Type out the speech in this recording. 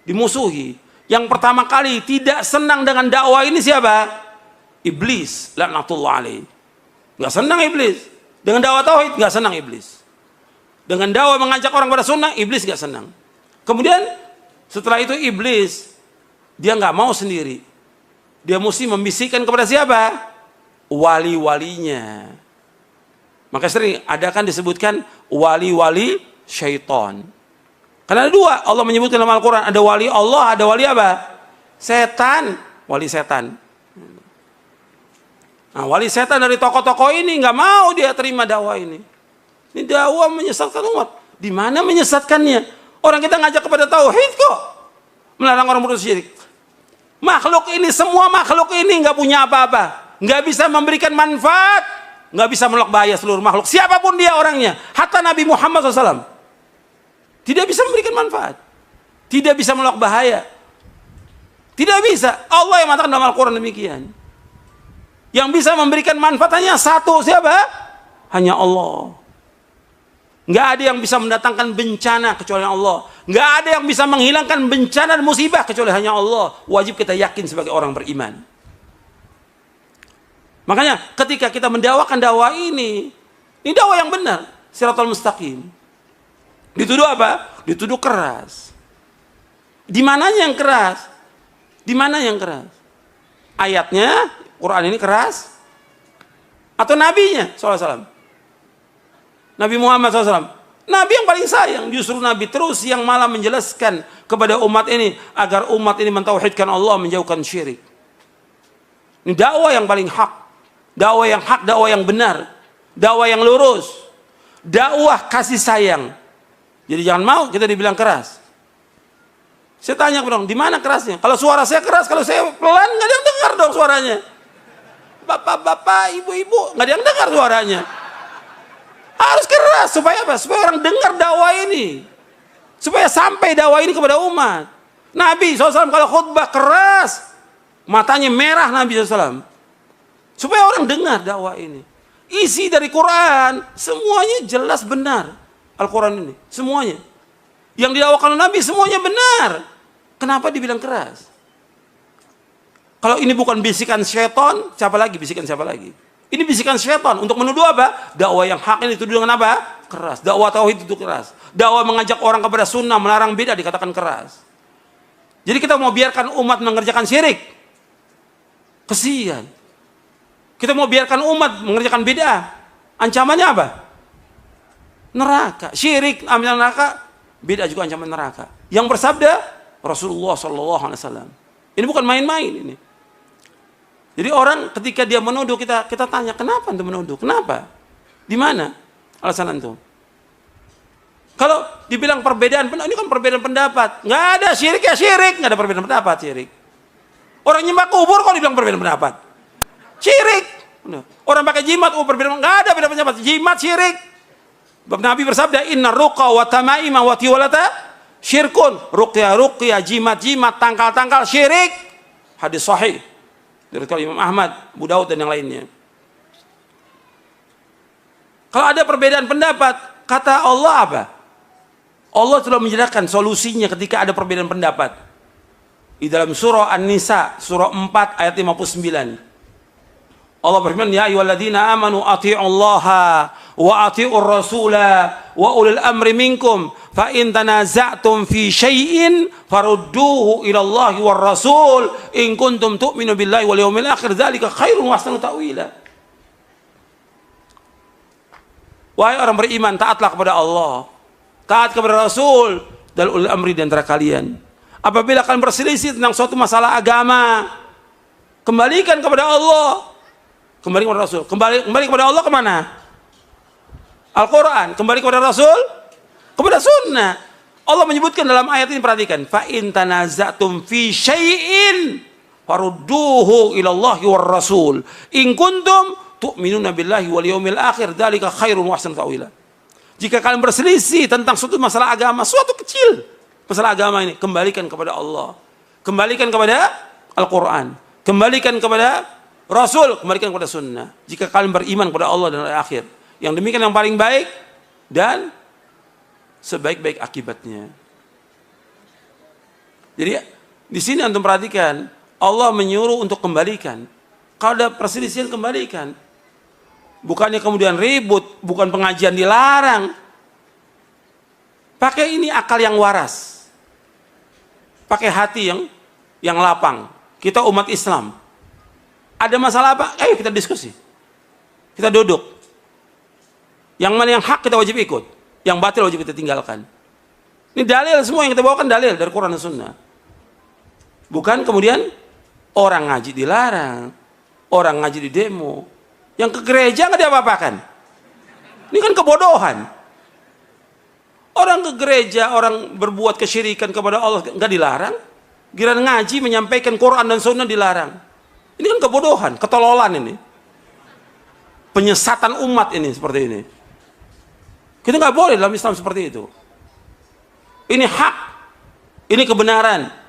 dimusuhi. Yang pertama kali tidak senang dengan dakwah ini siapa? Iblis, laknatullah alaih. Nggak senang iblis. Dengan dakwah tauhid nggak senang iblis. Dengan dakwah mengajak orang pada sunnah, iblis nggak senang. Kemudian setelah itu iblis dia nggak mau sendiri. Dia mesti membisikkan kepada siapa? Wali-walinya. Maka sering ada kan disebutkan wali-wali syaitan. Karena ada dua, Allah menyebutkan dalam Al-Quran, ada wali Allah, ada wali apa? Setan, wali setan. Nah, wali setan dari tokoh-tokoh ini nggak mau dia terima dakwah ini. Ini dakwah menyesatkan umat. Di mana menyesatkannya? Orang kita ngajak kepada tauhid kok, melarang orang berbuat syirik. Makhluk ini, semua makhluk ini nggak punya apa-apa, nggak bisa memberikan manfaat, nggak bisa menolak bahaya seluruh makhluk. Siapapun dia orangnya, hatta Nabi Muhammad SAW. Tidak bisa memberikan manfaat. Tidak bisa menolak bahaya. Tidak bisa. Allah yang mengatakan dalam Al-Quran demikian. Yang bisa memberikan manfaat hanya satu. Siapa? Hanya Allah. Nggak ada yang bisa mendatangkan bencana kecuali Allah. Nggak ada yang bisa menghilangkan bencana dan musibah kecuali hanya Allah. Wajib kita yakin sebagai orang beriman. Makanya ketika kita mendakwakan dakwah ini dakwah yang benar. Shiratal mustaqim. Dituduh apa? Dituduh keras. Di mananya yang keras? Di mana yang keras? Ayatnya, Quran ini keras? Atau nabinya SAW? Nabi Muhammad SAW. Nabi yang paling sayang. Justru Nabi terus yang malah menjelaskan kepada umat ini agar umat ini mentauhidkan Allah, menjauhkan syirik. Ini dakwah yang paling hak. Dakwah yang hak, dakwah yang benar. Dakwah yang lurus. Dakwah kasih sayang. Jadi jangan mau kita dibilang keras. Saya tanya dong, di mana kerasnya? Kalau suara saya keras, kalau saya pelan, nggak ada yang dengar dong suaranya. Bapak-bapak, ibu-ibu, nggak ada yang dengar suaranya. Harus keras supaya apa? Supaya orang dengar dakwah ini, supaya sampai dakwah ini kepada umat. Nabi SAW kalau khutbah keras, matanya merah Nabi SAW, supaya orang dengar dakwah ini. Isi dari Quran semuanya jelas benar. Al-Quran ini, semuanya. Yang didakwakan oleh Nabi semuanya benar. Kenapa dibilang keras? Kalau ini bukan bisikan syaitan, siapa lagi bisikan siapa lagi? Ini bisikan syaitan untuk menuduh apa? Dakwah yang hak ini dituduh dengan apa? Keras. Dakwah tauhid itu keras. Dakwah mengajak orang kepada sunnah, melarang bid'ah dikatakan keras. Jadi kita mau biarkan umat mengerjakan syirik? Kesian. Kita mau biarkan umat mengerjakan bid'ah? Ancamannya apa? Neraka. Syirik, ambil neraka, bid'ah juga ancaman neraka. Yang bersabda Rasulullah SAW. Ini bukan main-main ini. Jadi orang ketika dia menuduh kita tanya, kenapa antum menuduh? Kenapa? Di mana alasan antum? Kalau dibilang perbedaan, ini kan perbedaan pendapat. Nggak ada syirik ya syirik, nggak ada perbedaan pendapat syirik. Orang nyembah kubur kok dibilang perbedaan pendapat? Syirik. Orang pakai jimat, perbedaan, nggak ada perbedaan pendapat. Jimat syirik. Nabi bersabda, inna ruqa wa tamaima wa tiwalata syirkun. Ruqyah, jimat, tangkal, syirik. Hadis sahih dari Imam Ahmad, Abu Daud dan yang lainnya. Kalau ada perbedaan pendapat, kata Allah apa? Allah telah menjelaskan solusinya ketika ada perbedaan pendapat. Di dalam surah An-Nisa, surah 4 ayat 59. Allah berfirman, ya ayyuhalladzina amanu athi'ullaha wa athi'ur rasula wa ulil amri minkum fa in tanaza'tum fi syai'in farudduhu ila Allahi war rasul in kuntum tu'minu billahi wal yawmil akhir dzalika khairun wa ahsanu ta'wila. Wahai orang beriman, taatlah kepada Allah, taat kepada Rasul dan ulil amri di antara kalian. Apabila kalian berselisih tentang suatu masalah agama, kembalikan kepada Allah. Kembali kepada Rasul. Kembali kepada Allah kemana? Al-Quran. Kembali kepada Rasul? Kepada sunnah. Allah menyebutkan dalam ayat ini, perhatikan. Fa in tanaza'tum fi syai'in farudduhu ilallahi war rasul. In kuntum tu'minuna billahi wal yawmil akhir. Dzalika khairun wa ahsanu ta'wila. Jika kalian berselisih tentang suatu masalah agama, suatu kecil masalah agama ini, kembalikan kepada Allah. Kembalikan kepada Al-Quran. Kembalikan kepada Rasul, kembalikan kepada sunnah. Jika kalian beriman kepada Allah dan hari akhir, yang demikian yang paling baik dan sebaik-baik akibatnya. Jadi di sini antum perhatikan, Allah menyuruh untuk kembalikan. Kalau ada perselisihan, kembalikan. Bukannya kemudian ribut, bukan pengajian dilarang. Pakai ini akal yang waras. Pakai hati yang lapang. Kita umat Islam. Ada masalah apa? Ayo kita diskusi. Kita duduk. Yang mana yang hak kita wajib ikut. Yang batil wajib kita tinggalkan. Ini dalil semua yang kita bawakan, dalil dari Quran dan Sunnah. Bukan kemudian orang ngaji dilarang, orang ngaji di demo, yang ke gereja nggak diapa-apakan. Ini kan kebodohan. Orang ke gereja, orang berbuat kesyirikan kepada Allah nggak dilarang. Giliran ngaji menyampaikan Quran dan Sunnah dilarang. Ini kan kebodohan, ketololan ini. Penyesatan umat ini seperti ini. Kita nggak boleh dalam Islam seperti itu. Ini hak, ini kebenaran.